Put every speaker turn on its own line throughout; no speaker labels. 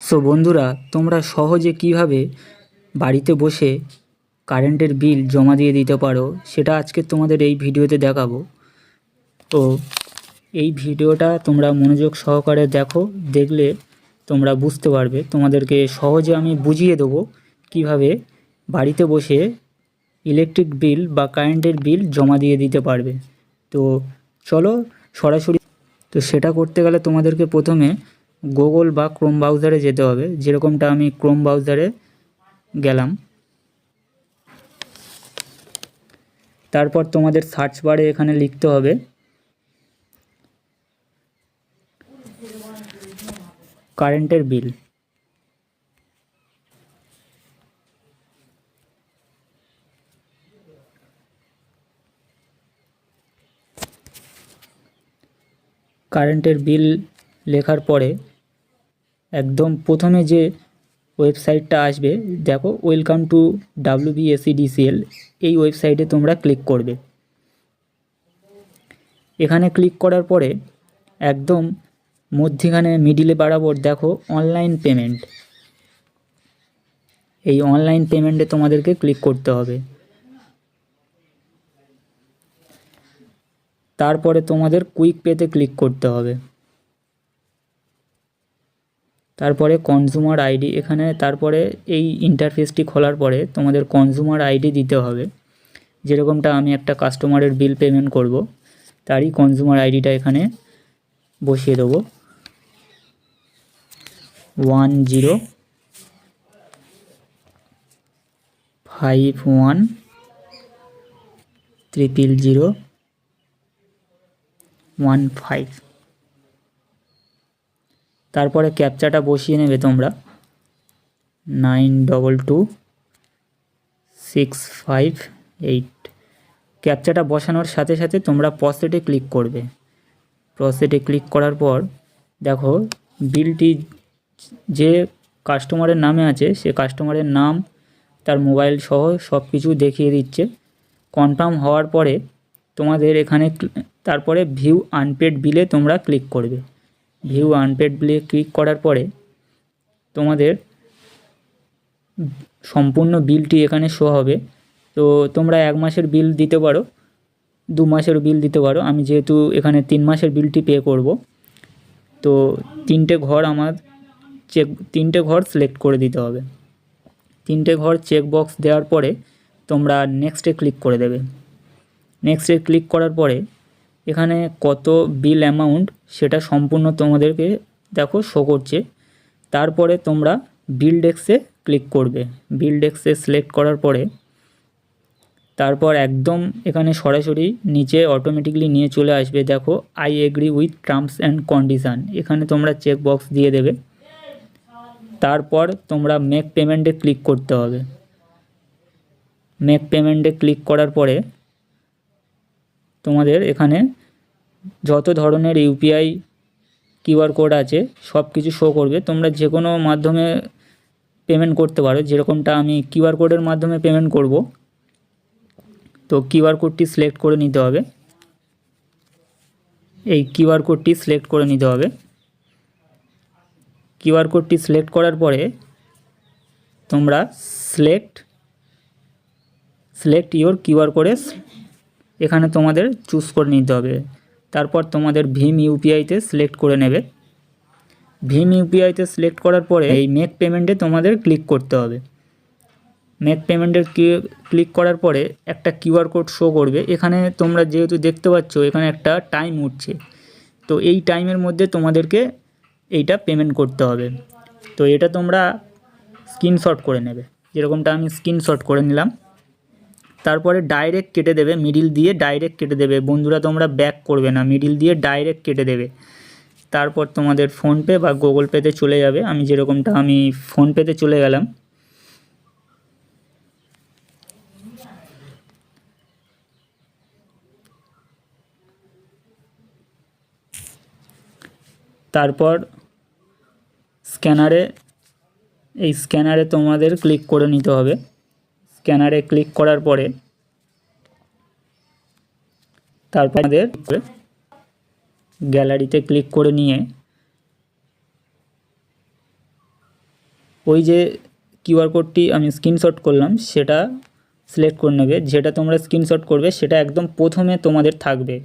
So বন্ধুরা, তোমরা সহজে কিভাবে বাড়িতে বসে কারেন্টের বিল জমা দিয়ে দিতে পারো সেটা আজকে তোমাদের এই ভিডিওতে দেখাবো। তো এই ভিডিওটা তোমরা মনোযোগ সহকারে দেখো, দেখলে তোমরা বুঝতে পারবে। তোমাদেরকে সহজে আমি বুঝিয়ে দেবো কিভাবে বাড়িতে বসে ইলেকট্রিক বিল বা কারেন্টের বিল জমা দিয়ে দিতে পারবে। তো চলো সরাসরি। তো সেটা করতে গেলে তোমাদেরকে প্রথমে গুগল বা ক্রোম ব্রাউজারে যেতে হবে, যেরকমটা আমি ক্রোম ব্রাউজারে গেলাম। তারপর তোমাদের সার্চ বারে এখানে লিখতে হবে কারেন্টের বিল। কারেন্টের বিল লেখার পরে একদম প্রথমে যে ওয়েবসাইটটা আসবে, দেখো ওয়েলকাম টু WBSEDCL, এই ওয়েবসাইটে তোমরা ক্লিক করবে। এখানে ক্লিক করার পরে একদম মধ্যিখানে মিডিলে বরাবর দেখো অনলাইন পেমেন্ট, এই অনলাইন পেমেন্টে তোমাদেরকে ক্লিক করতে হবে। তারপরে তোমাদের কুইক পেতে ক্লিক করতে হবে। তারপরে কনজিউমার আইডি, এখানে তারপরে এই ইন্টারফেসটি খোলার পরে তোমাদের কনজিউমার আইডি দিতে হবে। যেরকমটা আমি একটা কাস্টমারের বিল পেমেন্ট করব, তারই কনজিউমার আইডিটা এখানে বসিয়ে দেবো। 1051000015। তারপরে ক্যাপচাটা বসিয়ে নেবে তোমরা, 922658। ক্যাপচাটা বসানোর সাথে সাথে তোমরা প্রসেসে ক্লিক করবে। প্রসেসে ক্লিক করার পর দেখো বিলটি যে কাস্টমারের নামে আছে সে কাস্টমারের নাম, তার মোবাইল সহ সব কিছু দেখিয়ে দিচ্ছে। কনফার্ম হওয়ার পরে তোমাদের এখানে তারপরে ভিউ আনপেড বিলে তোমরা ক্লিক করবে। ভিউ আনপেড বিলে ক্লিক করার পরে তোমাদের সম্পূর্ণ বিলটি এখানে শো হবে। তো তোমরা 1 মাসের বিল দিতে পারো, 2 মাসের বিল দিতে পারো। আমি যেহেতু এখানে 3 মাসের বিলটি পে করব, তো 3টে ঘর সিলেক্ট করে দিতে হবে। 3টে ঘর চেক বক্স দেওয়ার পরে তোমরা নেক্সটে ক্লিক করে দেবে। নেক্সটে ক্লিক করার পরে এখানে কত বিল অ্যামাউন্ট সেটা সম্পূর্ণ তোমাদেরকে দেখো শো করছে। তারপরে তোমরা বিল ডেস্কে ক্লিক করবে। বিল ডেস্কে সিলেক্ট করার পরে তারপর একদম এখানে সরাসরি নিচে অটোমেটিকলি নিয়ে চলে আসবে। দেখো I agree with terms and condition, এখানে তোমরা চেক বক্স দিয়ে দেবে। তারপর তোমরা মেক পেমেন্টে ক্লিক করতে হবে। মেক পেমেন্টে ক্লিক করার পরে তোমাদের এখানে যত ধরনের ইউপিআই কিউআর কোড আছে সব কিছু শো করবে। তোমরা যে কোনো মাধ্যমে পেমেন্ট করতে পারো, যেরকমটা আমি কিউআর কোডের মাধ্যমে পেমেন্ট করব। তো কিউআর কোডটি সিলেক্ট করে নিতে হবে। এই কিউআর কোডটি সিলেক্ট করে নিতে হবে। কিউআর কোডটি সিলেক্ট করার পরে তোমরা সিলেক্ট ইওর কিউআর কোডে এখানে তোমাদের চুজ করে নিতে হবে। তারপর তোমাদের ভীম ইউপিআইতে সিলেক্ট করে নেবে। ভীম ইউপিআইতে সিলেক্ট করার পরে এই মেক পেমেন্টে তোমাদের ক্লিক করতে হবে। মেক পেমেন্টের ক্লিক করার পরে একটা কিউআর কোড শো করবে। এখানে তোমরা যেহেতু দেখতে পাচ্ছ এখানে একটা টাইম উঠছে, তো এই টাইমের মধ্যে তোমাদেরকে এইটা পেমেন্ট করতে হবে। তো এটা তোমরা স্ক্রিনশট করে নেবে, যেরকমটা আমি স্ক্রিনশট করে নিলাম। তারপরে ডাইরেক্ট কেটে দেবে, মিডিল দিয়ে ডাইরেক্ট কেটে দেবে। বন্ধুরা তোমরা ব্যাক করবে না, মিডিল দিয়ে ডাইরেক্ট কেটে দেবে। তারপর তোমাদের ফোনপে বা গুগল পেতে চলে যাবে। আমি যেরকমটা আমি ফোনপেতে চলে গেলাম। তারপর স্ক্যানারে তোমাদের ক্লিক করে নিতে হবে। স্ক্যানারে ক্লিক করার পরে তারপর আমাদের গ্যালারিতে ক্লিক করে নিয়ে ওই যে কিউআর কোডটি আমি স্ক্রিনশট করলাম সেটা সিলেক্ট করে নেবে। যেটা তোমরা স্ক্রিনশট করবে সেটা একদম প্রথমে তোমাদের থাকবে,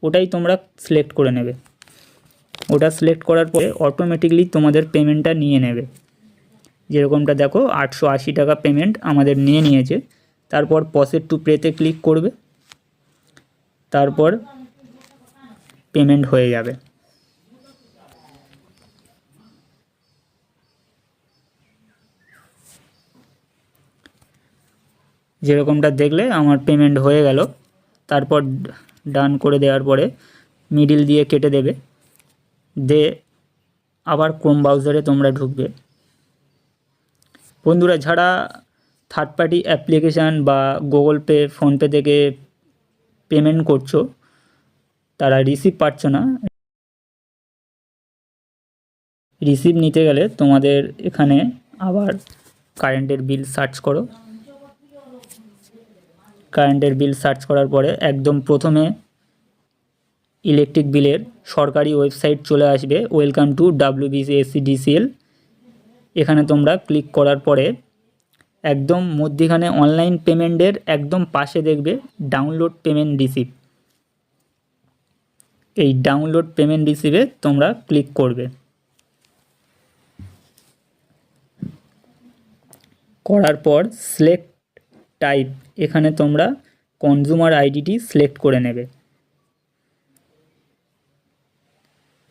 ওটাই তোমরা সিলেক্ট করে নেবে। ওটা সিলেক্ট করার পরে অটোমেটিকলি তোমাদের পেমেন্টটা নিয়ে নেবে। যেরকমটা দেখো 880 টাকা পেমেন্ট আমাদের নিয়ে নিয়েছে। তারপর প্রসেস টু পেতে ক্লিক করবে, তারপর পেমেন্ট হয়ে যাবে। যেরকমটা দেখলে আমার পেমেন্ট হয়ে গেল। তারপর ডান করে দেওয়ার পরে মিডিল দিয়ে কেটে দেবে, আবার ক্রোম ব্রাউজারে তোমরা ঢুকবে। বন্ধুরা, যারা থার্ড পার্টি অ্যাপ্লিকেশান বা গুগল পে, ফোনপে থেকে পেমেন্ট করছো তারা রিসিভ পাচ্ছ না, রিসিভ নিতে গেলে তোমাদের এখানে আবার কারেন্টের বিল সার্চ করো। কারেন্টের বিল সার্চ করার পরে একদম প্রথমে ইলেকট্রিক বিলের সরকারি ওয়েবসাইট চলে আসবে, ওয়েলকাম টু WBCSCDCL। এখানে তোমরা ক্লিক করার পরে একদম মধ্যখানে অনলাইন পেমেন্টের একদম পাশে দেখবে ডাউনলোড পেমেন্ট রিসিপ্ট। এই ডাউনলোড পেমেন্ট রিসিপ্টে তোমরা ক্লিক করবে। করার পর সিলেক্ট টাইপ, এখানে তোমরা কনজিউমার আইডিটি সিলেক্ট করে নেবে।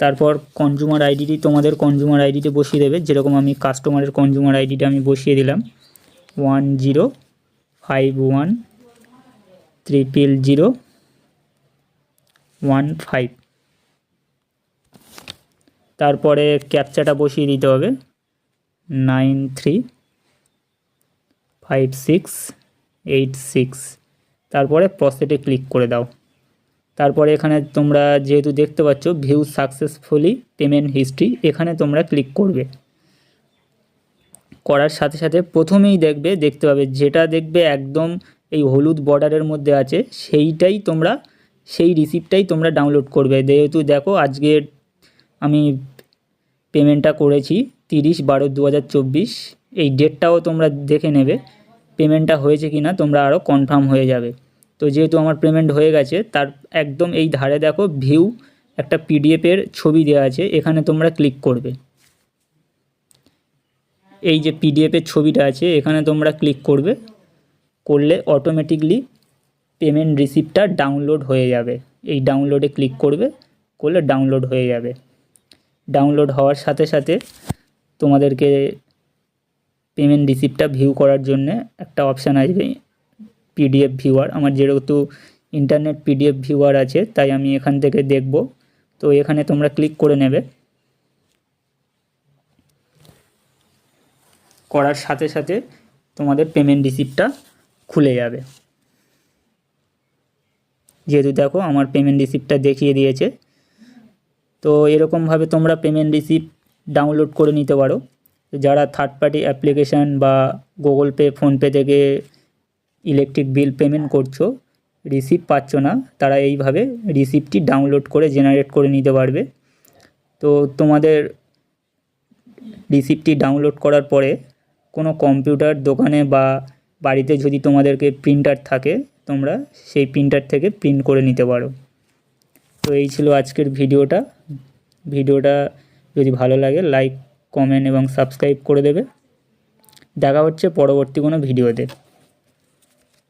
তারপর কনজিউমার আইডিটি তোমাদের কনজিউমার আইডিতে বসিয়ে দেবে। যেরকম আমি কাস্টমারের কনজিউমার আইডিটা আমি বসিয়ে দিলাম 1051000015। তারপরে ক্যাপচাটা বসিয়ে দিতে হবে 935686। তারপরে প্রসেসে ক্লিক করে দাও। তারপরে এখানে তোমরা যেহেতু দেখতে পাচ্ছ ভিউ সাকসেসফুলি পেমেন্ট হিস্ট্রি, এখানে তোমরা ক্লিক করবে। করার সাথে সাথে প্রথমেই দেখতে পাবে যেটা দেখবে একদম এই হলুদ বর্ডারের মধ্যে আছে, সেই রিসিপ্টটাই তোমরা ডাউনলোড করবে। যেহেতু দেখো আজকে আমি পেমেন্টটা করেছি 30/12/2024, এই ডেটটাও তোমরা দেখে নেবে পেমেন্টটা হয়েছে কি না, তোমরা আরও কনফার্ম হয়ে যাবে। তো যেহেতু আমার পেমেন্ট হয়ে গেছে, তার একদম এই ধারে দেখো ভিউ একটা পিডিএফের ছবি দেওয়া আছে, এখানে তোমরা ক্লিক করবে। এই যে পিডিএফের ছবিটা আছে এখানে তোমরা ক্লিক করবে, করলে অটোমেটিকলি পেমেন্ট রিসিপ্টটা ডাউনলোড হয়ে যাবে। এই ডাউনলোডে ক্লিক করবে, করলে ডাউনলোড হয়ে যাবে। ডাউনলোড হওয়ার সাথে সাথে তোমাদেরকে পেমেন্ট রিসিপ্টটা ভিউ করার জন্য একটা অপশান আসবে পিডিএফ ভিউয়ার। আমার যেহেতু ইন্টারনেট পিডিএফ ভিউয়ার আছে তাই আমি এখান থেকে দেখব। তো এখানে তোমরা ক্লিক করে নেবে। করার সাথে সাথে তোমাদের পেমেন্ট রিসিপ্টটা খুলে যাবে। যেহেতু দেখো আমার পেমেন্ট রিসিপ্টটা দেখিয়ে দিয়েছে। তো এরকমভাবে তোমরা পেমেন্ট রিসিপ্ট ডাউনলোড করে নিতে পারো। যারা থার্ড পার্টি অ্যাপ্লিকেশান বা গুগল পে, ফোনপে থেকে ইলেকট্রিক বিল পেমেন্ট করছো, রিসিপ্ট পাচ্ছ না, তারা এইভাবে রিসিপ্টটি ডাউনলোড করে জেনারেট করে নিতে পারবে। তো তোমাদের রিসিপ্টটি ডাউনলোড করার পরে কোনো কম্পিউটার দোকানে বা বাড়িতে যদি তোমাদেরকে প্রিন্টার থাকে, তোমরা সেই প্রিন্টার থেকে প্রিন্ট করে নিতে পারো। তো এই ছিল আজকের ভিডিওটা। যদি ভালো লাগে লাইক, কমেন্ট এবং সাবস্ক্রাইব করে দেবে। দেখা হচ্ছে পরবর্তী কোনো ভিডিওতে।